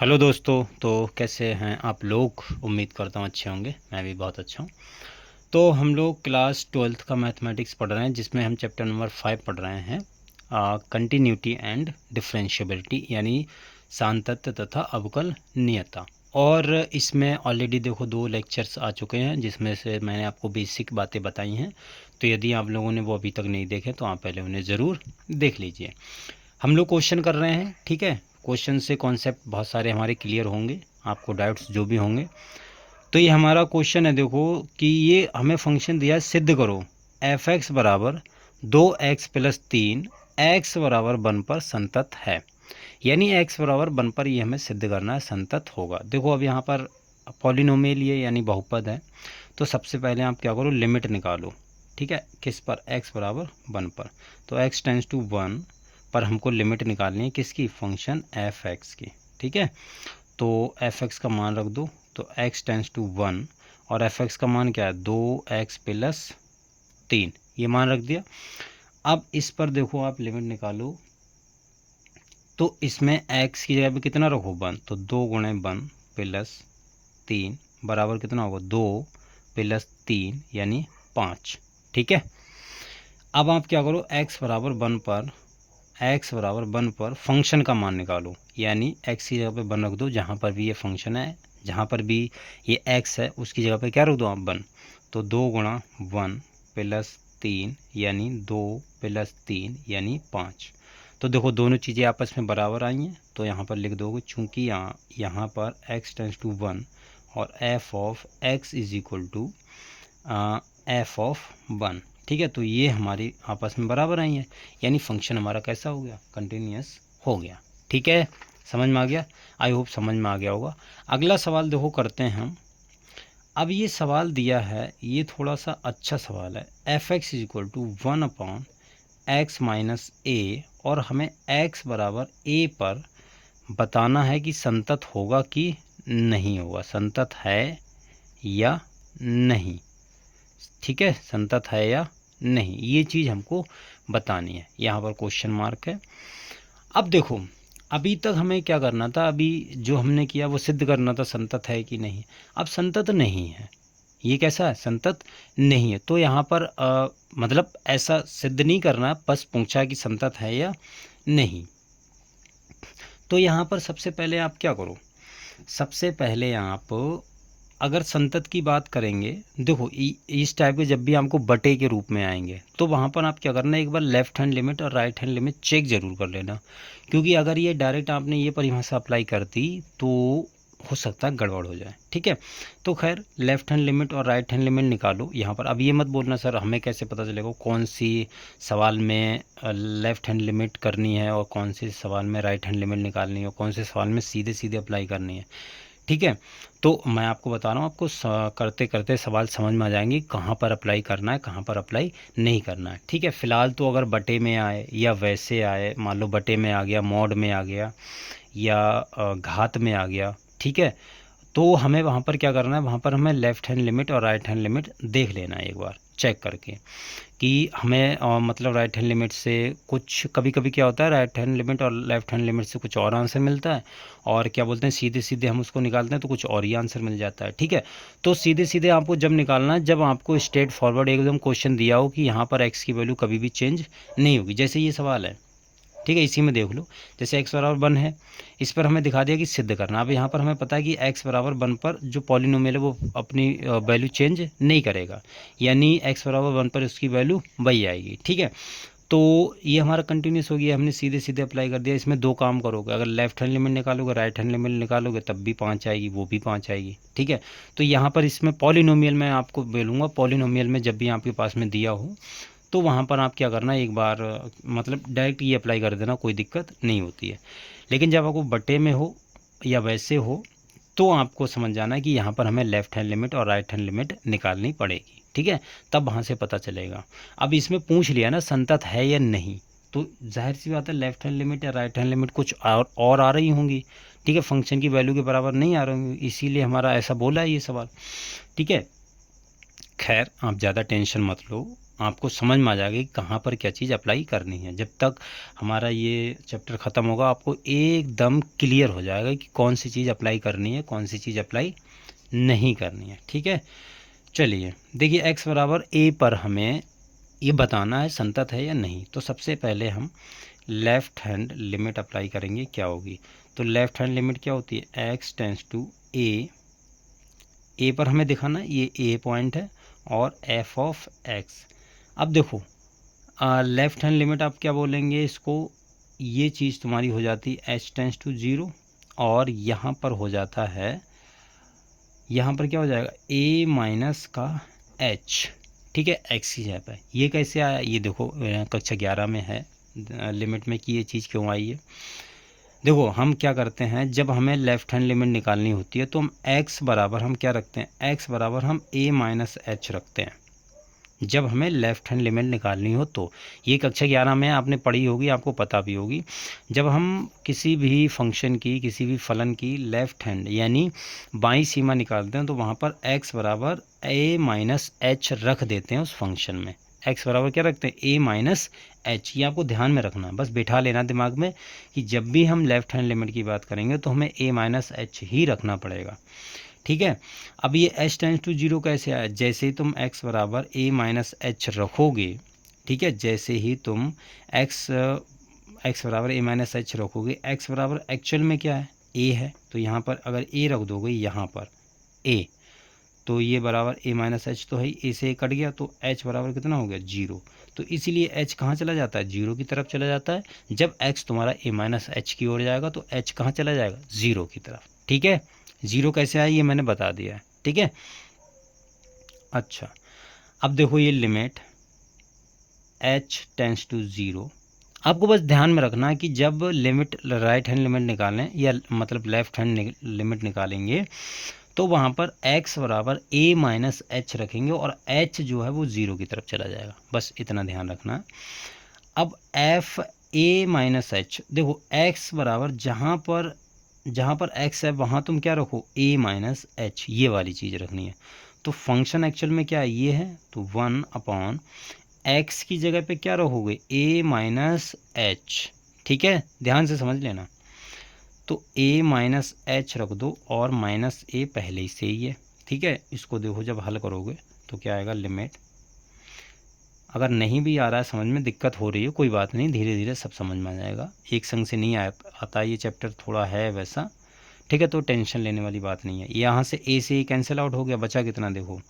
Hello दोस्तों। तो कैसे हैं आप लोग? उम्मीद करता हूँ अच्छे होंगे। मैं भी बहुत अच्छा हूँ। तो हम लोग क्लास 12th का मैथमेटिक्स पढ़ रहे हैं, जिसमें हम चैप्टर नंबर 5 पढ़ रहे हैं, कंटिन्यूटी एंड डिफरेंशिएबिलिटी, यानी सांतत्य तथा अवकलनीयता। और इसमें ऑलरेडी देखो 2 लेक्चर्स आ चुके हैं, जिसमें से मैंने आपको बेसिक बातें बताई हैं। तो यदि आप लोगों ने वो अभी तक नहीं देखे तो आप पहले उन्हें ज़रूर देख लीजिए। हम लोग क्वेश्चन कर रहे हैं, ठीक है। क्वेश्चन से कॉन्सेप्ट बहुत सारे हमारे क्लियर होंगे, आपको डाउट्स जो भी होंगे। तो ये हमारा क्वेश्चन है, देखो कि ये हमें फंक्शन दिया है, सिद्ध करो एफ एक्स बराबर 2x+3 एक्स बराबर 1 पर संतत है। यानी एक्स बराबर 1 पर ये हमें सिद्ध करना है, संतत होगा। देखो अब यहाँ पर पॉलिनोमियल ये यानी बहुपद है, तो सबसे पहले आप क्या करो, लिमिट निकालो। ठीक है, किस पर? एक्स बराबर 1 पर। तो x टेंस टू 1 पर हमको लिमिट निकालनी है, किसकी? फंक्शन एफ एक्स की। ठीक है, तो एफ एक्स का मान रख दो। तो x टेंस टू 1 और एफ एक्स का मान क्या है? 2x+3, ये मान रख दिया। अब इस पर देखो आप लिमिट निकालो, तो इसमें x की जगह पे कितना रखो? 1। तो 2 × 1 + 3 बराबर कितना होगा? 2 + 3 यानी 5। ठीक है, अब आप क्या करो, x बराबर 1 पर फंक्शन का मान निकालो। यानी x की जगह पे 1 रख दो, जहाँ पर भी ये फंक्शन है, जहाँ पर भी ये x है, उसकी जगह पे क्या रख दो आप? 1। तो 2 × 1 + 3 यानी 2 + 3 यानी 5। तो देखो दोनों चीज़ें आपस में बराबर आई हैं, तो यहाँ पर लिख दोगे, चूँकि यहाँ पर x टेंस टू 1 और f of x is equal to f of 1। ठीक है, तो ये हमारी आपस में बराबर आई है, यानी फंक्शन हमारा कैसा हो गया? कंटिन्यूअस हो गया। ठीक है, समझ में आ गया? आई होप समझ में आ गया होगा। अगला सवाल देखो करते हैं हम। अब ये सवाल दिया है, ये थोड़ा सा अच्छा सवाल है। F X is equal to 1/x-a, और हमें x बराबर a पर बताना है कि संतत होगा कि नहीं होगा, संतत है या नहीं। ठीक है, संतत है या नहीं, ये चीज़ हमको बतानी है। यहाँ पर क्वेश्चन मार्क है। अब देखो, अभी तक हमें क्या करना था? अभी जो हमने किया वो सिद्ध करना था संतत है कि नहीं। अब संतत नहीं है, ये कैसा है? संतत नहीं है। तो यहाँ पर मतलब ऐसा सिद्ध नहीं करना, बस पूछा कि संतत है या नहीं। तो यहाँ पर सबसे पहले आप क्या करो, सबसे पहले आप अगर संतत की बात करेंगे, देखो इस टाइप के जब भी आपको बटे के रूप में आएंगे, तो वहाँ पर आप क्या करना, एक बार लेफ्ट हैंड लिमिट और राइट हैंड लिमिट चेक जरूर कर लेना। क्योंकि अगर ये डायरेक्ट आपने ये परिभाषा अप्लाई कर दी तो हो सकता है गड़बड़ हो जाए। ठीक है, तो खैर लेफ्ट हैंड लिमिट और राइट हैंड लिमिट निकालो। यहाँ पर अब ये मत बोलना सर हमें कैसे पता चलेगा कौन सी सवाल में लेफ्ट हैंड लिमिट करनी है और कौन सी सवाल में राइट हैंड लिमिट निकालनी है और कौन से सवाल में सीधे सीधे अप्लाई करनी है। ठीक है, तो मैं आपको बता रहा हूँ, आपको करते करते सवाल समझ में आ जाएंगे कहाँ पर अप्लाई करना है, कहाँ पर अप्लाई नहीं करना है। ठीक है, फ़िलहाल तो अगर बटे में आए या वैसे आए, मान लो बटे में आ गया, मॉड में आ गया या घात में आ गया, ठीक है, तो हमें वहाँ पर क्या करना है, वहाँ पर हमें लेफ़्ट हैंड लिमिट और राइट हैंड लिमिट देख लेना है एक बार चेक करके, कि हमें मतलब राइट हैंड लिमिट से कुछ कभी कभी क्या होता है, राइट हैंड लिमिट और लेफ्ट हैंड लिमिट से कुछ और आंसर मिलता है, और क्या बोलते हैं सीधे सीधे हम उसको निकालते हैं तो कुछ और ही आंसर मिल जाता है। ठीक है, तो सीधे सीधे आपको जब निकालना है, जब आपको स्ट्रेट फॉरवर्ड एकदम क्वेश्चन दिया हो कि यहाँ पर एक्स की वैल्यू कभी भी चेंज नहीं होगी, जैसे ये सवाल है। ठीक है, इसी में देख लो, जैसे x बराबर 1 है, इस पर हमें दिखा दिया कि सिद्ध करना। अब यहाँ पर हमें पता है कि x बराबर 1 पर जो पॉलिनोमियल है वो अपनी वैल्यू चेंज नहीं करेगा, यानी x बराबर 1 पर उसकी वैल्यू वही आएगी। ठीक है, तो ये हमारा कंटिन्यूस हो गया, हमने सीधे सीधे अप्लाई कर दिया। इसमें 2 काम करोगे, अगर लेफ्ट हैंड लिमिट निकालोगे, राइट हैंड लिमिट निकालोगे, तब भी 5 आएगी, वो भी 5 आएगी। ठीक है, तो यहाँ पर इसमें पॉलिनोमियल में आपको बोलूँगा, पॉलिनोमियल में जब भी आपके पास में दिया हो तो वहाँ पर आप क्या करना, एक बार मतलब डायरेक्ट ये अप्लाई कर देना, कोई दिक्कत नहीं होती है। लेकिन जब आपको बटे में हो या वैसे हो तो आपको समझ जाना है कि यहाँ पर हमें लेफ़्ट हैंड लिमिट और राइट हैंड लिमिट निकालनी पड़ेगी। ठीक है, तब वहाँ से पता चलेगा। अब इसमें पूछ लिया ना संतत है या नहीं, तो जाहिर सी बात है लेफ़्ट हैंड लिमिट या राइट हैंड लिमिट कुछ और आ रही होंगी। ठीक है, फंक्शन की वैल्यू के बराबर नहीं आ रही होंगी, इसीलिए हमारा ऐसा बोला है ये सवाल। ठीक है, खैर आप ज़्यादा टेंशन मत लो, आपको समझ में आ जाएगा कि कहाँ पर क्या चीज़ अप्लाई करनी है। जब तक हमारा ये चैप्टर ख़त्म होगा आपको एकदम क्लियर हो जाएगा कि कौन सी चीज़ अप्लाई करनी है, कौन सी चीज़ अप्लाई नहीं करनी है। ठीक है, चलिए देखिए x बराबर a पर हमें ये बताना है संतत है या नहीं। तो सबसे पहले हम लेफ़्ट हैंड लिमिट अप्लाई करेंगे, क्या होगी। तो लेफ़्ट हैंड लिमिट क्या होती है, x टेंस टू a पर हमें दिखाना ये a पॉइंट है और f ऑफ x। अब देखो लेफ़्ट हैंड लिमिट आप क्या बोलेंगे इसको, ये चीज़ तुम्हारी हो जाती है h टेंस टू 0 और यहाँ पर हो जाता है, यहाँ पर क्या हो जाएगा a माइनस का h। ठीक है, x की जगह पर ये कैसे आया, ये देखो कक्षा 11 में है लिमिट में कि ये चीज़ क्यों आई है। देखो हम क्या करते हैं, जब हमें लेफ़्ट हैंड लिमिट निकालनी होती है तो हम x बराबर हम क्या रखते हैं, x बराबर हम a माइनस एच रखते हैं जब हमें लेफ़्ट हैंड लिमिट निकालनी हो। तो ये कक्षा 11 में आपने पढ़ी होगी, आपको पता भी होगी। जब हम किसी भी फंक्शन की, किसी भी फलन की लेफ़्ट हैंड यानी बाईं सीमा निकालते हैं तो वहाँ पर x बराबर a माइनस एच रख देते हैं उस फंक्शन में। x बराबर क्या रखते हैं, a माइनस एच। ये आपको ध्यान में रखना, बस बैठा लेना दिमाग में कि जब भी हम लेफ़्ट हैंड लिमिट की बात करेंगे तो हमें a माइनस एच ही रखना पड़ेगा। ठीक है, अब ये h टेंस टू 0 कैसे आया, जैसे ही तुम x बराबर a माइनस एच रखोगे, ठीक है, जैसे ही तुम x बराबर a माइनस एच रखोगे, x बराबर एक्चुअल में क्या है, a है। तो यहाँ पर अगर a रख दोगे, यहाँ पर a, तो ये बराबर a माइनस एच तो है, a से a कट गया तो h बराबर कितना हो गया 0। तो इसीलिए h कहाँ चला जाता है, 0 की तरफ चला जाता है। जब x तुम्हारा a माइनस एच की ओर जाएगा तो h कहाँ चला जाएगा, 0 की तरफ। ठीक है, 0 कैसे आया ये मैंने बता दिया है। ठीक है, अच्छा अब देखो ये लिमिट h टेंस टू 0, आपको बस ध्यान में रखना है कि जब लिमिट राइट हैंड लिमिट निकालें या मतलब लेफ्ट हैंड लिमिट निकालेंगे तो वहाँ पर x बराबर a माइनस एच रखेंगे और h जो है वो 0 की तरफ चला जाएगा, बस इतना ध्यान रखना। अब f a माइनस एच, देखो x बराबर जहाँ पर x है वहाँ तुम क्या रखो, a माइनस एच, ये वाली चीज़ रखनी है। तो फंक्शन एक्चुअल में क्या है, ये है, तो 1 अपॉन x की जगह पे क्या रखोगे, a माइनस एच। ठीक है, ध्यान से समझ लेना। तो a माइनस एच रख दो और माइनस a पहले ही से ही है। ठीक है, इसको देखो जब हल करोगे तो क्या आएगा, लिमिट, अगर नहीं भी आ रहा है समझ में, दिक्कत हो रही है, कोई बात नहीं, धीरे धीरे सब समझ में आ जाएगा, एक संग से नहीं आता ये चैप्टर थोड़ा है वैसा। ठीक है, तो टेंशन लेने वाली बात नहीं है। यहाँ से a से a कैंसिल आउट हो गया, बचा कितना, देखो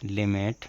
limit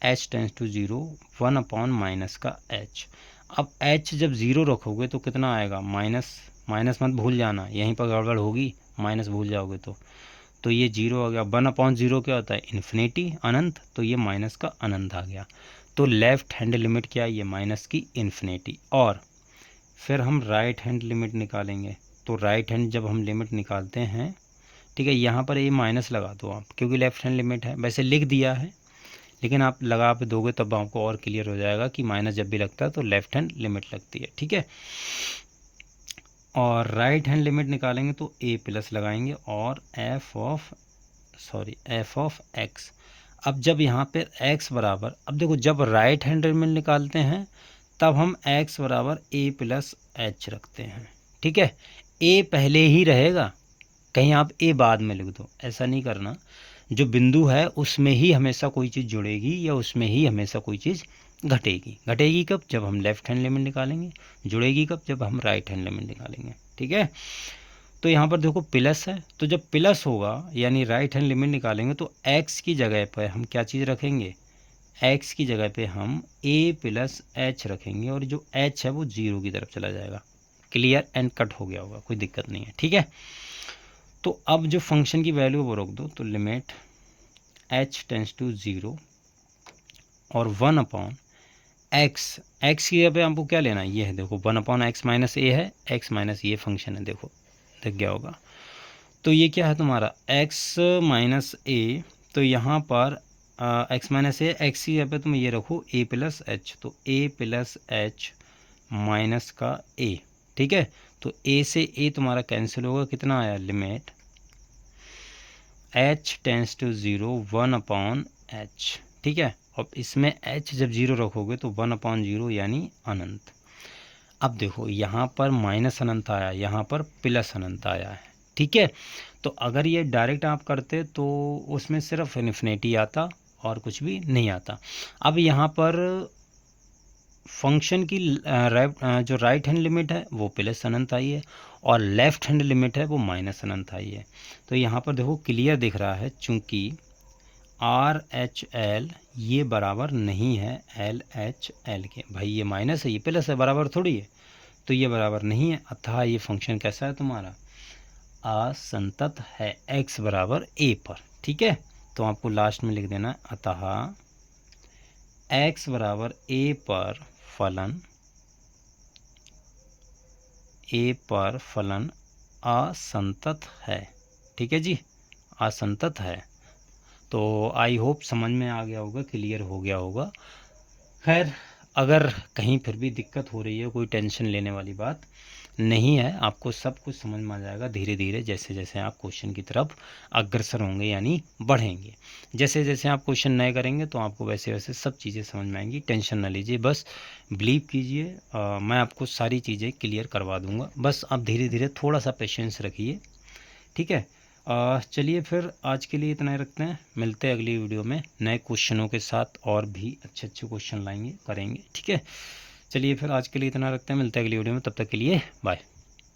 h tends to 0 1 upon minus का h। अब h जब 0 रखोगे तो कितना आएगा, माइनस, माइनस मत भूल जाना, यहीं पर गड़बड़ होगी, माइनस भूल जाओगे तो ये 0 आ गया। 1 अपॉन 0 क्या होता है, इन्फिनिटी, अनंत, तो ये माइनस का अनंत आ गया। तो लेफ़्ट हैंड लिमिट क्या है, ये माइनस की इन्फिनिटी। और फिर हम राइट हैंड लिमिट निकालेंगे। तो राइट हैंड जब हम लिमिट निकालते हैं, ठीक है, यहाँ पर ये माइनस लगा दो आप, क्योंकि लेफ़्ट हैंड लिमिट है, वैसे लिख दिया है लेकिन आप लगा पे दोगे तब आपको और क्लियर हो जाएगा कि माइनस जब भी लगता है तो लेफ़्ट हैंड लिमिट लगती है। ठीक है, और राइट हैंड लिमिट निकालेंगे तो a प्लस लगाएंगे और f ऑफ x। अब जब यहाँ पे x बराबर, अब देखो जब राइट हैंड लिमिट निकालते हैं तब हम x बराबर a प्लस एच रखते हैं। ठीक है, a पहले ही रहेगा, कहीं आप a बाद में लिख दो, ऐसा नहीं करना। जो बिंदु है उसमें ही हमेशा कोई चीज़ जुड़ेगी या उसमें ही हमेशा कोई चीज़ घटेगी। घटेगी कब, जब हम लेफ़्ट हैंड लिमिट निकालेंगे। जुड़ेगी कब, जब हम राइट हैंड लिमिट निकालेंगे। ठीक है, तो यहाँ पर देखो प्लस है, तो जब प्लस होगा यानी राइट हैंड लिमिट निकालेंगे तो x की जगह पर हम क्या चीज़ रखेंगे, x की जगह पे हम a प्लस एच रखेंगे और जो h है वो 0 की तरफ चला जाएगा। क्लियर एंड कट हो गया होगा, कोई दिक्कत नहीं है। ठीक है, तो अब जो फंक्शन की वैल्यू वो रख दो, तो लिमिट h टेंस टू 0 और 1 अपॉन x, x की जगह पे हमको क्या लेना है, ये है, देखो 1 अपॉन एक्स माइनस ए है, x माइनस ये फंक्शन है, देखो दिख गया होगा। तो ये क्या है तुम्हारा x माइनस ए, तो यहाँ पर x माइनस ए, एक्स की जगह पे तुम ये रखो a प्लस एच, तो a प्लस एच माइनस का a। ठीक है, तो a से a तुम्हारा कैंसिल होगा, कितना आया, limit h tends to 0 1 upon h। ठीक है, और इसमें h जब 0 रखोगे तो 1/0 यानी अनंत। अब देखो यहाँ पर माइनस अनंत आया, यहाँ पर प्लस अनंत आया है, ठीक है। तो अगर ये डायरेक्ट आप करते तो उसमें सिर्फ इन्फिनिटी आता और कुछ भी नहीं आता। अब यहाँ पर फंक्शन की जो राइट हैंड लिमिट है वो प्लस अनंत आई है और लेफ्ट हैंड लिमिट है वो माइनस अनंत आई है। तो यहाँ पर देखो क्लियर दिख रहा है, चूँकि RHL ये बराबर नहीं है LHL के। भाई ये माइनस है, ये प्लस है, बराबर थोड़ी है, तो ये बराबर नहीं है। अतः ये फंक्शन कैसा है तुम्हारा, असंतत है x बराबर a पर, ठीक है। तो आपको लास्ट में लिख देना अतः x बराबर a पर फलन असंतत है, ठीक है जी, असंतत है। तो आई होप समझ में आ गया होगा, क्लियर हो गया होगा। खैर अगर कहीं फिर भी दिक्कत हो रही है, कोई टेंशन लेने वाली बात नहीं है, आपको सब कुछ समझ में आ जाएगा धीरे धीरे, जैसे जैसे आप क्वेश्चन की तरफ अग्रसर होंगे यानी बढ़ेंगे। जैसे जैसे आप क्वेश्चन नए करेंगे तो आपको वैसे वैसे सब चीज़ें समझ में आएंगी। टेंशन ना लीजिए, बस बिलीव कीजिए, मैं आपको सारी चीज़ें क्लियर करवा दूंगा। बस आप धीरे धीरे थोड़ा सा पेशेंस रखिए, ठीक है। चलिए फिर आज के लिए इतना ही रखते हैं, मिलते हैं अगली वीडियो में नए क्वेश्चनों के साथ, और भी अच्छे अच्छे क्वेश्चन लाएंगे करेंगे, ठीक है। चलिए फिर आज के लिए इतना रखते हैं, मिलते हैं अगली वीडियो में, तब तक के लिए बाय।